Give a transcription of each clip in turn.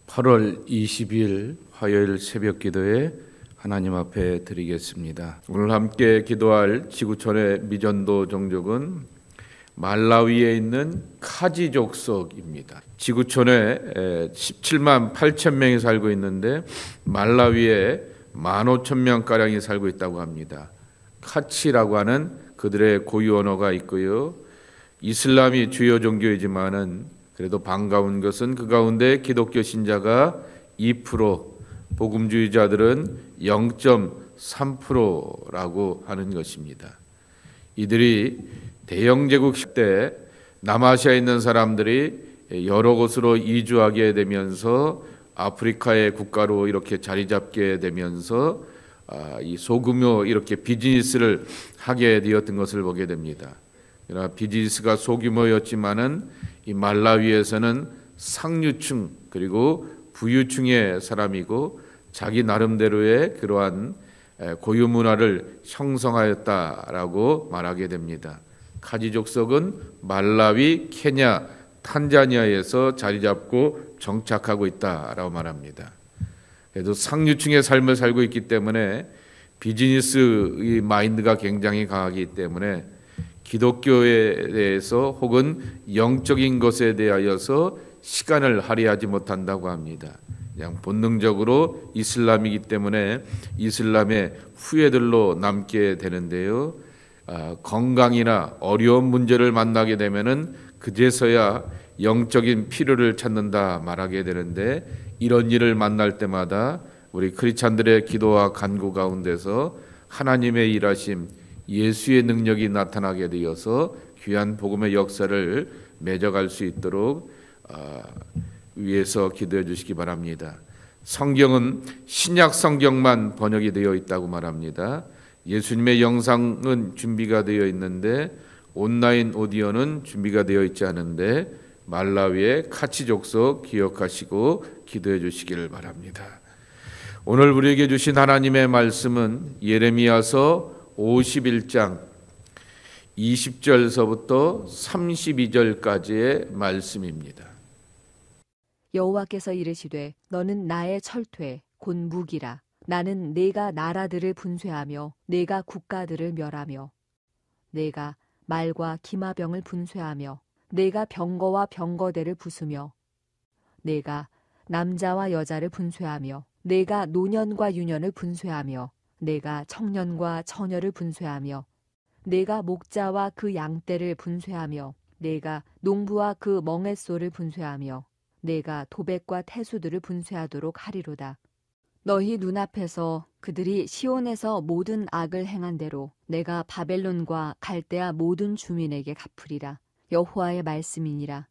8월 20일 화요일 새벽 기도에 하나님 앞에 드리겠습니다. 오늘 함께 기도할 지구촌의 미전도 종족은 말라위에 있는 카지 족속입니다. 지구촌에 17만 8천 명이 살고 있는데 말라위에 15,000명가량이 살고 있다고 합니다. 카치라고 하는 그들의 고유 언어가 있고요. 이슬람이 주요 종교이지만은 그래도 반가운 것은 그 가운데 기독교 신자가 2%, 복음주의자들은 0.3%라고 하는 것입니다. 이들이 대영 제국 때 남아시아에 있는 사람들이 여러 곳으로 이주하게 되면서 아프리카의 국가로 이렇게 자리 잡게 되면서 이 소규모 이렇게 비즈니스를 하게 되었던 것을 보게 됩니다. 그러나 비즈니스가 소규모였지만은 이 말라위에서는 상류층 그리고 부유층의 사람이고 자기 나름대로의 그러한 고유 문화를 형성하였다라고 말하게 됩니다. 카지 족속은 말라위, 케냐, 탄자니아에서 자리 잡고 정착하고 있다라고 말합니다. 그래도 상류층의 삶을 살고 있기 때문에 비즈니스의 마인드가 굉장히 강하기 때문에 기독교에 대해서 혹은 영적인 것에 대하여서 시간을 할애하지 못한다고 합니다. 그냥 본능적으로 이슬람이기 때문에 이슬람의 후예들로 남게 되는데요. 건강이나 어려운 문제를 만나게 되면은 그제서야 영적인 필요를 찾는다 말하게 되는데 이런 일을 만날 때마다 우리 크리스찬들의 기도와 간구 가운데서 하나님의 일하심, 예수의 능력이 나타나게 되어서 귀한 복음의 역사를 맺어갈 수 있도록 위해서 기도해 주시기 바랍니다. 성경은 신약 성경만 번역이 되어 있다고 말합니다. 예수님의 영상은 준비가 되어 있는데 온라인 오디오는 준비가 되어 있지 않은데 말라위의 카치 족속 기억하시고 기도해 주시기를 바랍니다. 오늘 우리에게 주신 하나님의 말씀은 예레미야서 51장 20절서부터 32절까지의 말씀입니다. 여호와께서 이르시되 너는 나의 철퇴 곧 무기라. 나는 내가 나라들을 분쇄하며 내가 국가들을 멸하며 내가 말과 기마병을 분쇄하며 내가 병거와 병거대를 부수며 내가 남자와 여자를 분쇄하며 내가 노년과 유년을 분쇄하며 내가 청년과 처녀를 분쇄하며 내가 목자와 그 양떼를 분쇄하며 내가 농부와 그 멍에소를 분쇄하며 내가 도백과 태수들을 분쇄하도록 하리로다. 너희 눈앞에서 그들이 시온에서 모든 악을 행한 대로 내가 바벨론과 갈대아 모든 주민에게 갚으리라. 여호와의 말씀이니라.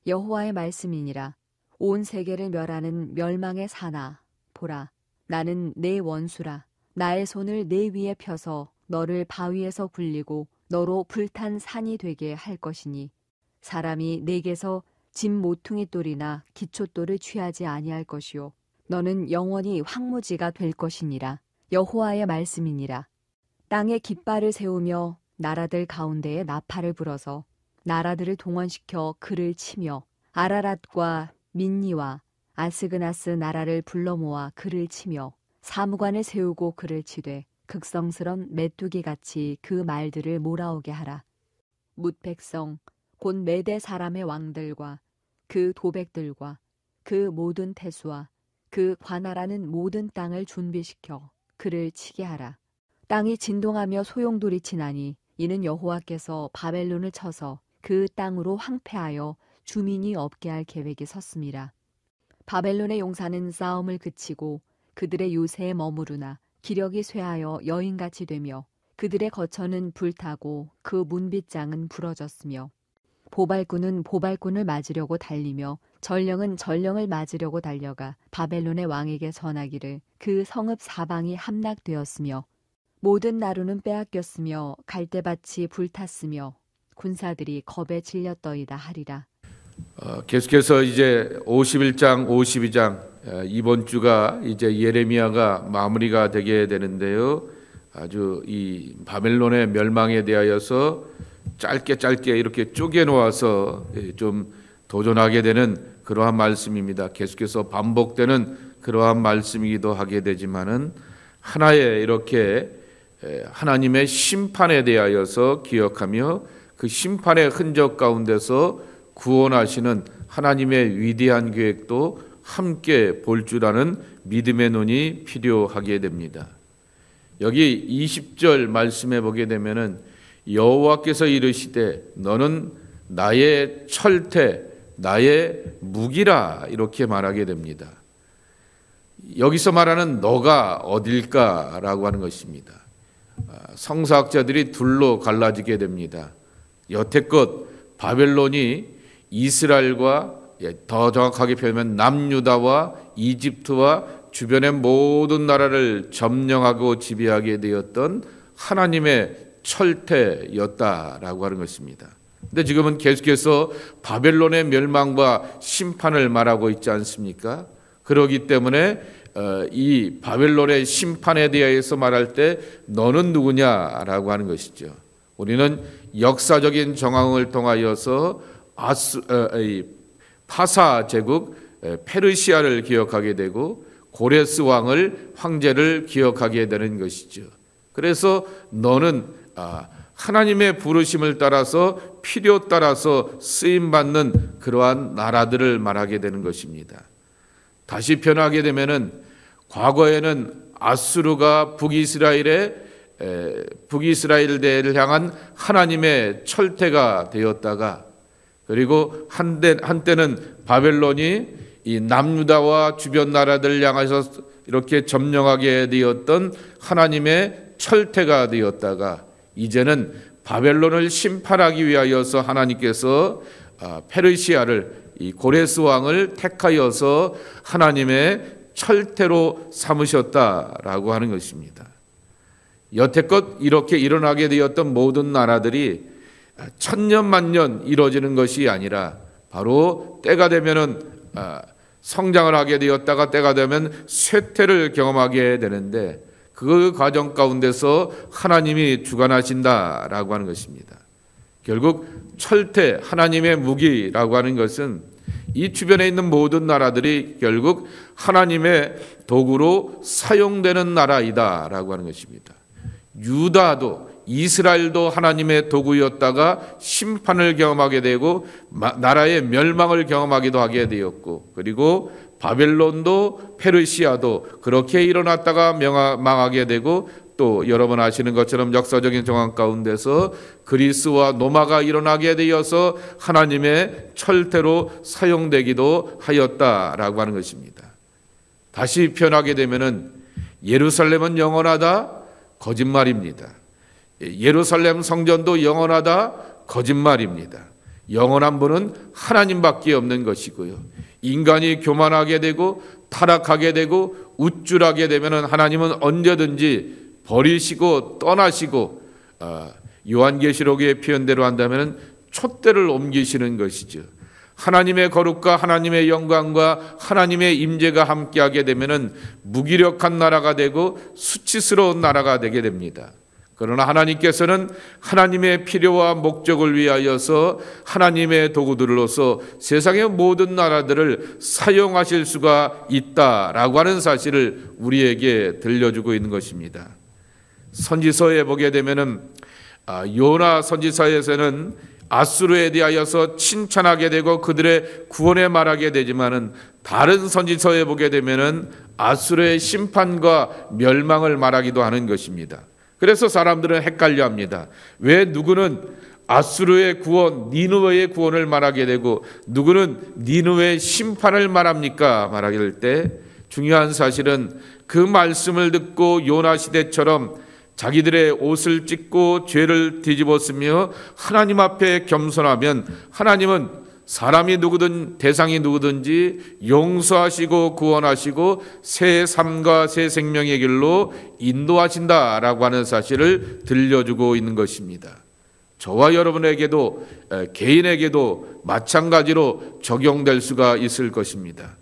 여호와의 말씀이니라. 온 세계를 멸하는 멸망의 사나 보라. 나는 내 원수라. 나의 손을 내 위에 펴서 너를 바위에서 굴리고 너로 불탄 산이 되게 할 것이니 사람이 내게서 진 모퉁이 돌이나 기초돌을 취하지 아니할 것이요 너는 영원히 황무지가 될 것이니라. 여호와의 말씀이니라. 땅에 깃발을 세우며 나라들 가운데에 나팔을 불어서 나라들을 동원시켜 그를 치며 아라랏과 민니와 아스그나스 나라를 불러 모아 그를 치며 사무관을 세우고 그를 치되 극성스런 메뚜기같이 그 말들을 몰아오게 하라. 뭇 백성 곧 메대 사람의 왕들과 그 도백들과 그 모든 태수와 그 관할하는 모든 땅을 준비시켜 그를 치게 하라. 땅이 진동하며 소용돌이 치나니 이는 여호와께서 바벨론을 쳐서 그 땅으로 황폐하여 주민이 없게 할 계획이 섰음이라. 바벨론의 용사는 싸움을 그치고 그들의 요새에 머무르나 기력이 쇠하여 여인같이 되며 그들의 거처는 불타고 그 문빗장은 부러졌으며 보발꾼은 보발꾼을 맞으려고 달리며 전령은 전령을 맞으려고 달려가 바벨론의 왕에게 전하기를 그 성읍 사방이 함락되었으며 모든 나루는 빼앗겼으며 갈대밭이 불탔으며 군사들이 겁에 질렸더이다 하리라. 계속해서 이제 51장, 52장 이번 주가 이제 예레미야가 마무리가 되게 되는데요. 아주 이 바벨론의 멸망에 대하여서 짧게 이렇게 쪼개 놓아서 좀 도전하게 되는 그러한 말씀입니다. 계속해서 반복되는 그러한 말씀이기도 하게 되지만은 하나의 이렇게 하나님의 심판에 대하여서 기억하며 그 심판의 흔적 가운데서 구원하시는 하나님의 위대한 계획도 함께 볼 줄 아는 믿음의 눈이 필요하게 됩니다. 여기 20절 말씀에 보게 되면은 여호와께서 이르시되 너는 나의 철퇴 나의 무기라 이렇게 말하게 됩니다. 여기서 말하는 너가 어딜까라고 하는 것입니다. 성사학자들이 둘로 갈라지게 됩니다. 여태껏 바벨론이 이스라엘과 더 정확하게 표현하면 남유다와 이집트와 주변의 모든 나라를 점령하고 지배하게 되었던 하나님의 철퇴였다라고 하는 것입니다. 근데 지금은 계속해서 바벨론의 멸망과 심판을 말하고 있지 않습니까? 그러기 때문에 이 바벨론의 심판에 대해서 말할 때 너는 누구냐라고 하는 것이죠. 우리는 역사적인 정황을 통하여서 파사 제국 페르시아를 기억하게 되고 고레스 왕을 황제를 기억하게 되는 것이죠. 그래서 너는 하나님의 부르심을 따라서 필요 따라서 쓰임받는 그러한 나라들을 말하게 되는 것입니다. 다시 변하게 되면은 과거에는 아수르가 북이스라엘을 향한 하나님의 철퇴가 되었다가 그리고 한때는 바벨론이 이 남유다와 주변 나라들을 향해서 이렇게 점령하게 되었던 하나님의 철퇴가 되었다가 이제는 바벨론을 심판하기 위하여서 하나님께서 페르시아를 이 고레스 왕을 택하여서 하나님의 철퇴로 삼으셨다라고 하는 것입니다. 여태껏 이렇게 일어나게 되었던 모든 나라들이 천년만년 이루어지는 것이 아니라 바로 때가 되면은 성장을 하게 되었다가 때가 되면 쇠퇴를 경험하게 되는데 그 과정 가운데서 하나님이 주관하신다라고 하는 것입니다. 결국 철퇴 하나님의 무기라고 하는 것은 이 주변에 있는 모든 나라들이 결국 하나님의 도구로 사용되는 나라이다라고 하는 것입니다. 유다도 이스라엘도 하나님의 도구였다가 심판을 경험하게 되고 나라의 멸망을 경험하기도 하게 되었고 그리고 바벨론도 페르시아도 그렇게 일어났다가 망하게 되고 또 여러분 아시는 것처럼 역사적인 정황 가운데서 그리스와 로마가 일어나게 되어서 하나님의 철퇴로 사용되기도 하였다라고 하는 것입니다. 다시 표현하게 되면은 예루살렘은 영원하다 거짓말입니다. 예루살렘 성전도 영원하다 거짓말입니다. 영원한 분은 하나님밖에 없는 것이고요. 인간이 교만하게 되고 타락하게 되고 우쭐하게 되면은 하나님은 언제든지 버리시고 떠나시고 요한계시록의 표현대로 한다면 촛대를 옮기시는 것이죠. 하나님의 거룩과 하나님의 영광과 하나님의 임재가 함께하게 되면은 무기력한 나라가 되고 수치스러운 나라가 되게 됩니다. 그러나 하나님께서는 하나님의 필요와 목적을 위하여서 하나님의 도구들로서 세상의 모든 나라들을 사용하실 수가 있다라고 하는 사실을 우리에게 들려주고 있는 것입니다. 선지서에 보게 되면은 요나 선지서에서는 아수르에 대하여서 칭찬하게 되고 그들의 구원에 말하게 되지만은 다른 선지서에 보게 되면은 아수르의 심판과 멸망을 말하기도 하는 것입니다. 그래서 사람들은 헷갈려합니다. 왜 누구는 아수르의 구원, 니느웨의 구원을 말하게 되고 누구는 니느웨의 심판을 말합니까? 말하게 될 때 중요한 사실은 그 말씀을 듣고 요나 시대처럼 자기들의 옷을 찢고 죄를 뒤집었으며 하나님 앞에 겸손하면 하나님은 사람이 누구든 대상이 누구든지 용서하시고 구원하시고 새 삶과 새 생명의 길로 인도하신다라고 하는 사실을 들려주고 있는 것입니다. 저와 여러분에게도 개인에게도 마찬가지로 적용될 수가 있을 것입니다.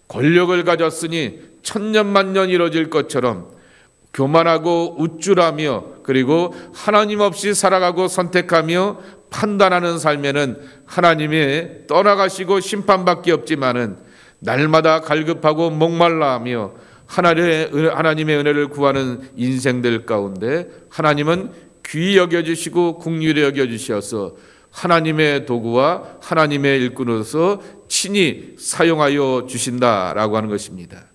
권력을 가졌으니 천년만년 이루어질 것처럼 교만하고 우쭐하며 그리고 하나님 없이 살아가고 선택하며 판단하는 삶에는 하나님의 떠나가시고 심판밖에 없지만은 날마다 갈급하고 목말라하며 하나님의 은혜를 구하는 인생들 가운데 하나님은 귀히 여겨주시고 긍휼히 여겨주셔서 하나님의 도구와 하나님의 일꾼으로서 친히 사용하여 주신다라고 하는 것입니다.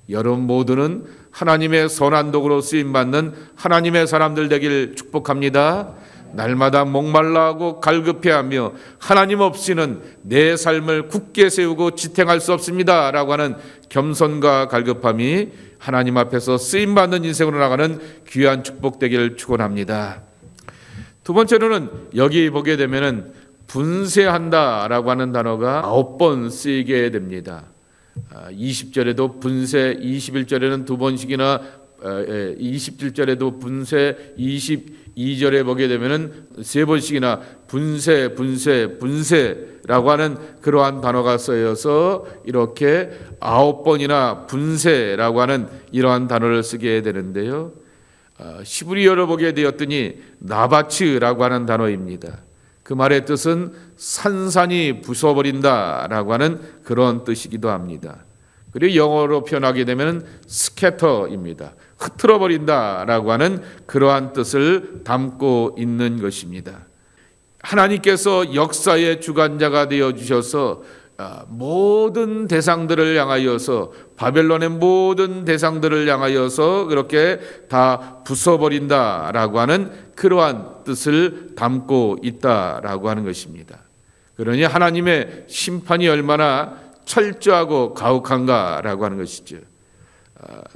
여러분 모두는 하나님의 선한 도구로 쓰임받는 하나님의 사람들 되길 축복합니다. 날마다 목말라하고 갈급해하며 하나님 없이는 내 삶을 굳게 세우고 지탱할 수 없습니다 라고 하는 겸손과 갈급함이 하나님 앞에서 쓰임받는 인생으로 나가는 귀한 축복 되기를 축원합니다. 두 번째로는 여기 보게 되면은 분쇄한다라고 하는 단어가 9번 쓰이게 됩니다. 20절에도 분쇄, 21절에는 2번씩이나 27절에도 분쇄, 22절에 보게 되면은 3번씩이나 분쇄라고 하는 그러한 단어가 쓰여서 이렇게 9번이나 분쇄라고 하는 이러한 단어를 쓰게 되는데요. 히브리어로 보게 되었더니 나바츠라고 하는 단어입니다. 그 말의 뜻은 산산이 부숴버린다라고 하는 그런 뜻이기도 합니다. 그리고 영어로 표현하게 되면 스캐터입니다. 흐트러버린다라고 하는 그러한 뜻을 담고 있는 것입니다. 하나님께서 역사의 주관자가 되어 주셔서 모든 대상들을 향하여서 바벨론의 모든 대상들을 향하여서 그렇게 다 부숴버린다라고 하는 그러한 뜻을 담고 있다라고 하는 것입니다. 그러니 하나님의 심판이 얼마나 철저하고 가혹한가라고 하는 것이죠.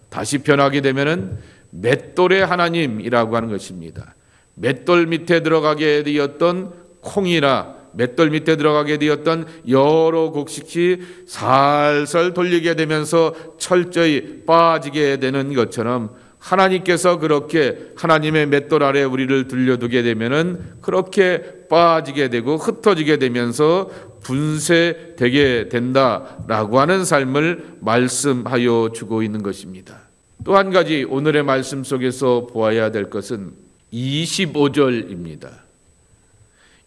다시 변하게 되면은 맷돌의 하나님이라고 하는 것입니다. 맷돌 밑에 들어가게 되었던 콩이나 맷돌 밑에 들어가게 되었던 여러 곡식이 살살 돌리게 되면서 철저히 빠지게 되는 것처럼 하나님께서 그렇게 하나님의 맷돌 아래 우리를 들려두게 되면은 그렇게 빠지게 되고 흩어지게 되면서 분쇄되게 된다라고 하는 삶을 말씀하여 주고 있는 것입니다. 또 한 가지 오늘의 말씀 속에서 보아야 될 것은 25절입니다.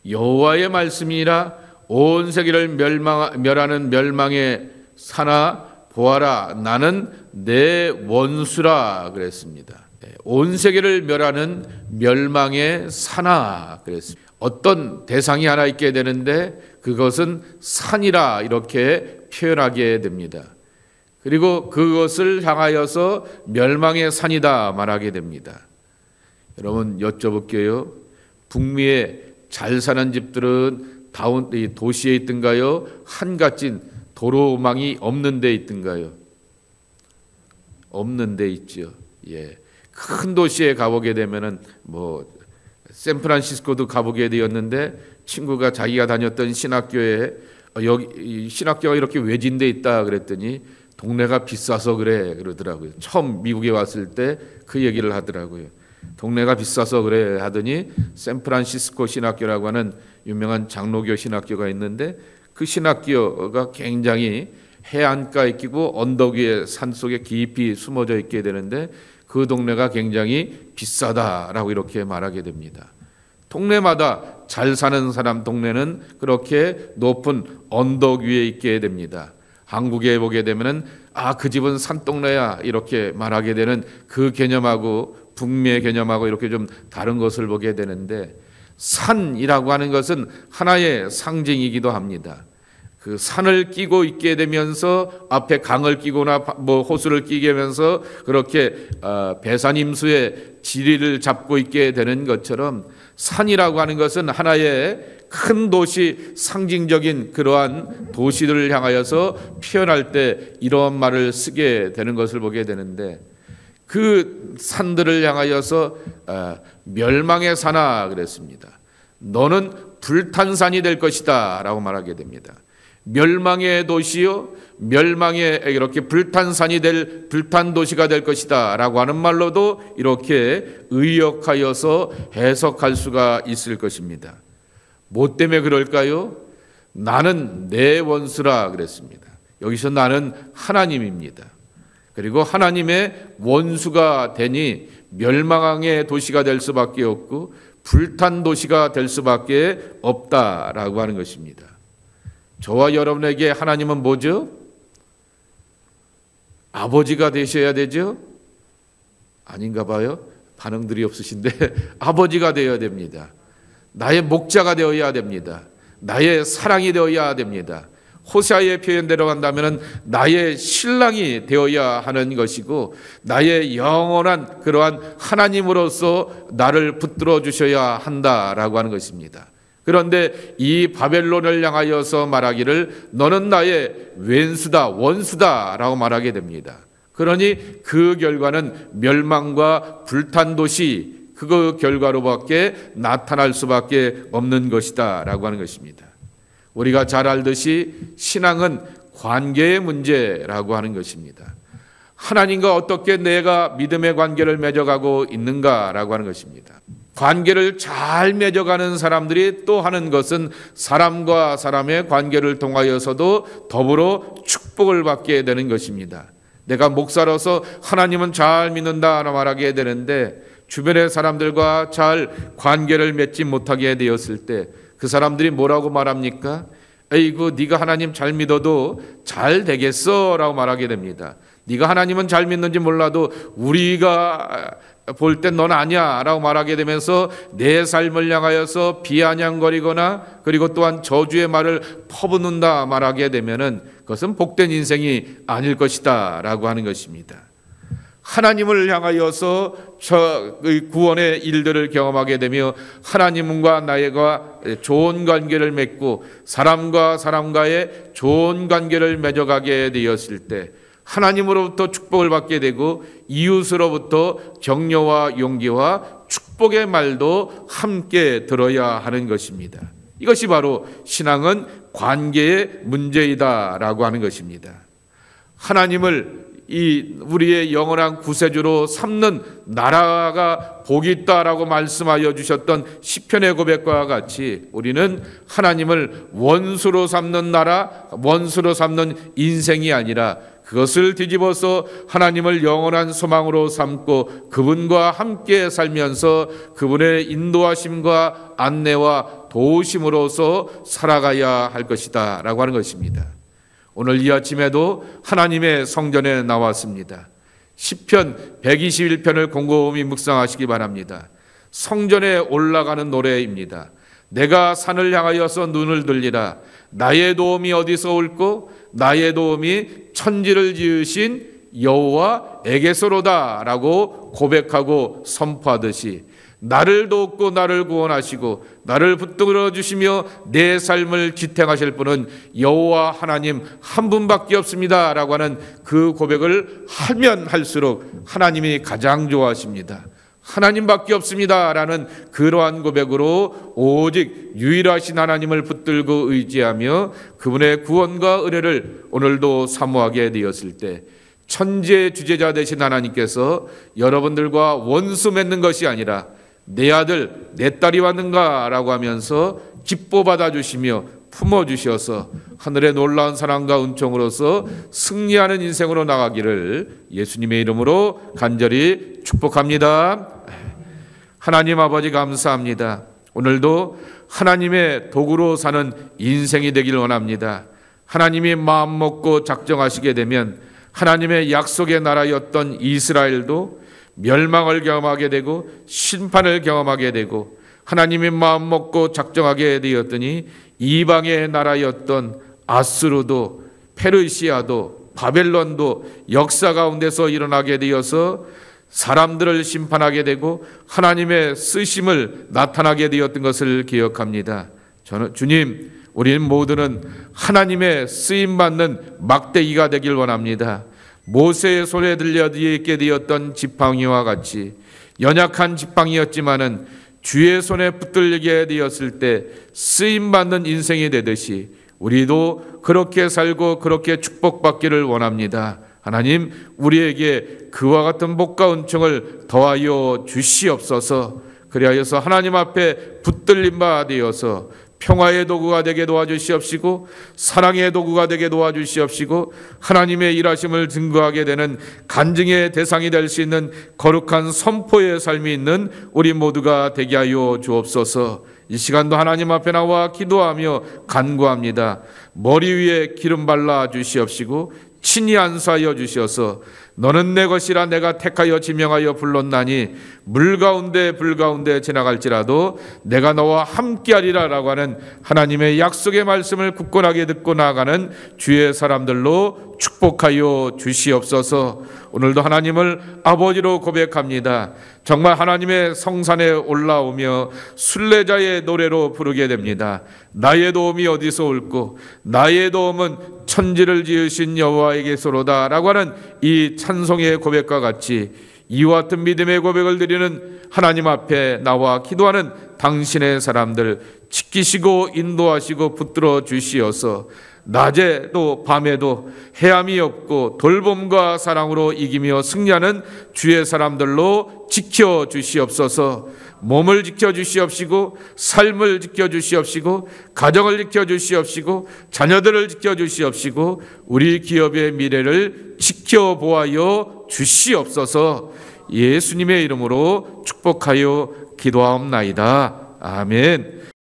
여호와의 말씀이라 온 세계를 멸하는 멸망의 사나 보아라 나는 내 원수라 그랬습니다. 온 세계를 멸하는 멸망의 사나 그랬습니다. 어떤 대상이 하나 있게 되는데 그것은 산이라 이렇게 표현하게 됩니다. 그리고 그것을 향하여서 멸망의 산이다 말하게 됩니다. 여러분 여쭤볼게요. 북미에 잘 사는 집들은 도시에 있든가요? 한갓진 도로망이 없는 데 있든가요? 없는 데 있죠. 예. 큰 도시에 가보게 되면은 샌프란시스코도 가보게 되었는데 친구가 자기가 다녔던 신학교에 여기 신학교가 이렇게 외진데 있다 그랬더니 동네가 비싸서 그래 그러더라고요. 처음 미국에 왔을 때 그 얘기를 하더라고요. 동네가 비싸서 그래 하더니 샌프란시스코 신학교라고 하는 유명한 장로교 신학교가 있는데 그 신학교가 굉장히 해안가에 끼고 언덕 위에 산속에 깊이 숨어져 있게 되는데 그 동네가 굉장히 비싸다라고 이렇게 말하게 됩니다. 동네마다 잘 사는 사람 동네는 그렇게 높은 언덕 위에 있게 됩니다. 한국에 보게 되면은 그 집은 산동네야 이렇게 말하게 되는 그 개념하고 북미의 개념하고 이렇게 좀 다른 것을 보게 되는데 산이라고 하는 것은 하나의 상징이기도 합니다. 그 산을 끼고 있게 되면서 앞에 강을 끼거나 호수를 끼게 하면서 그렇게 배산임수의 지리를 잡고 있게 되는 것처럼 산이라고 하는 것은 하나의 큰 도시, 상징적인 그러한 도시들을 향하여서 표현할 때 이런 말을 쓰게 되는 것을 보게 되는데 그 산들을 향하여서 멸망의 산아 그랬습니다. 너는 불탄산이 될 것이다 라고 말하게 됩니다. 멸망의 도시요 멸망의 이렇게 불탄산이 될 불탄 도시가 될 것이다 라고 하는 말로도 이렇게 의역하여서 해석할 수가 있을 것입니다. 뭐 때문에 그럴까요? 나는 내 원수라 그랬습니다. 여기서 나는 하나님입니다. 그리고 하나님의 원수가 되니 멸망의 도시가 될 수밖에 없고 불탄 도시가 될 수밖에 없다라고 하는 것입니다. 저와 여러분에게 하나님은 뭐죠? 아버지가 되셔야 되죠? 아닌가 봐요. 반응들이 없으신데 아버지가 되어야 됩니다. 나의 목자가 되어야 됩니다. 나의 사랑이 되어야 됩니다. 호세아의 표현대로 간다면 나의 신랑이 되어야 하는 것이고 나의 영원한 그러한 하나님으로서 나를 붙들어 주셔야 한다라고 하는 것입니다. 그런데 이 바벨론을 향하여서 말하기를 너는 나의 왼수다 원수다라고 말하게 됩니다. 그러니 그 결과는 멸망과 불탄 도시 그 결과로밖에 나타날 수밖에 없는 것이다라고 하는 것입니다. 우리가 잘 알듯이 신앙은 관계의 문제라고 하는 것입니다. 하나님과 어떻게 내가 믿음의 관계를 맺어가고 있는가라고 하는 것입니다. 관계를 잘 맺어가는 사람들이 또 하는 것은 사람과 사람의 관계를 통하여서도 더불어 축복을 받게 되는 것입니다. 내가 목사로서 하나님은 잘 믿는다라고 말하게 되는데 주변의 사람들과 잘 관계를 맺지 못하게 되었을 때 그 사람들이 뭐라고 말합니까? 에이구 네가 하나님 잘 믿어도 잘 되겠어 라고 말하게 됩니다. 네가 하나님은 잘 믿는지 몰라도 우리가 볼 땐 넌 아니야 라고 말하게 되면서 내 삶을 향하여서 비아냥거리거나 그리고 또한 저주의 말을 퍼붓는다 말하게 되면은 그것은 복된 인생이 아닐 것이다 라고 하는 것입니다. 하나님을 향하여서 구원의 일들을 경험하게 되며 하나님과 나의가 좋은 관계를 맺고 사람과 사람과의 좋은 관계를 맺어가게 되었을 때 하나님으로부터 축복을 받게 되고 이웃으로부터 격려와 용기와 축복의 말도 함께 들어야 하는 것입니다. 이것이 바로 신앙은 관계의 문제이다라고 하는 것입니다. 하나님을 우리의 영원한 구세주로 삼는 나라가 복이 있다라고 말씀하여 주셨던 시편의 고백과 같이 우리는 하나님을 원수로 삼는 나라, 원수로 삼는 인생이 아니라 그것을 뒤집어서 하나님을 영원한 소망으로 삼고 그분과 함께 살면서 그분의 인도하심과 안내와 도우심으로서 살아가야 할 것이다 라고 하는 것입니다. 오늘 이 아침에도 하나님의 성전에 나왔습니다. 시편 121편을 곰곰이 묵상하시기 바랍니다. 성전에 올라가는 노래입니다. 내가 산을 향하여서 눈을 들리라. 나의 도움이 어디서 올꼬? 나의 도움이 천지를 지으신 여호와에게서로다 라고 고백하고 선포하듯이 나를 돕고 나를 구원하시고 나를 붙들어 주시며 내 삶을 지탱하실 분은 여호와 하나님 한 분밖에 없습니다 라고 하는 그 고백을 하면 할수록 하나님이 가장 좋아하십니다. 하나님밖에 없습니다 라는 그러한 고백으로 오직 유일하신 하나님을 붙들고 의지하며 그분의 구원과 은혜를 오늘도 사모하게 되었을 때 천지의 주제자 되신 하나님께서 여러분들과 원수 맺는 것이 아니라 내 아들 내 딸이 왔는가 라고 하면서 기뻐 받아주시며 품어주셔서 하늘의 놀라운 사랑과 은총으로서 승리하는 인생으로 나가기를 예수님의 이름으로 간절히 축복합니다. 하나님 아버지 감사합니다. 오늘도 하나님의 도구로 사는 인생이 되길 원합니다. 하나님이 마음 먹고 작정하시게 되면 하나님의 약속의 나라였던 이스라엘도 멸망을 경험하게 되고 심판을 경험하게 되고 하나님이 마음 먹고 작정하게 되었더니 이방의 나라였던 아수르도 페르시아도 바벨론도 역사 가운데서 일어나게 되어서 사람들을 심판하게 되고 하나님의 쓰심을 나타나게 되었던 것을 기억합니다. 저는 주님, 우리는 모두는 하나님의 쓰임받는 막대기가 되길 원합니다. 모세의 손에 들려있게 되었던 지팡이와 같이 연약한 지팡이였지만은 주의 손에 붙들리게 되었을 때 쓰임받는 인생이 되듯이 우리도 그렇게 살고 그렇게 축복받기를 원합니다. 하나님, 우리에게 그와 같은 복과 은총을 더하여 주시옵소서. 그리하여서 하나님 앞에 붙들림 바 되어서 평화의 도구가 되게 도와주시옵시고 사랑의 도구가 되게 도와주시옵시고 하나님의 일하심을 증거하게 되는 간증의 대상이 될 수 있는 거룩한 선포의 삶이 있는 우리 모두가 되게 하여 주옵소서. 이 시간도 하나님 앞에 나와 기도하며 간구합니다. 머리 위에 기름 발라 주시옵시고 친히 안수하여 주셔서 너는 내 것이라 내가 택하여 지명하여 불렀나니 물 가운데 불 가운데 지나갈지라도 내가 너와 함께하리라 라고 하는 하나님의 약속의 말씀을 굳건하게 듣고 나아가는 주의 사람들로 축복하여 주시옵소서. 오늘도 하나님을 아버지로 고백합니다. 정말 하나님의 성산에 올라오며 순례자의 노래로 부르게 됩니다. 나의 도움이 어디서 올고 나의 도움은 천지를 지으신 여호와에게서로다 라고 하는 이 찬송의 고백과 같이 이와 같은 믿음의 고백을 드리는 하나님 앞에 나와 기도하는 당신의 사람들 지키시고 인도하시고 붙들어 주시어서 낮에도 밤에도 해함이 없고 돌봄과 사랑으로 이기며 승리하는 주의 사람들로 지켜주시옵소서. 몸을 지켜주시옵시고 삶을 지켜주시옵시고 가정을 지켜주시옵시고 자녀들을 지켜주시옵시고 우리 기업의 미래를 지켜보아여 주시옵소서. 예수님의 이름으로 축복하여 기도하옵나이다. 아멘.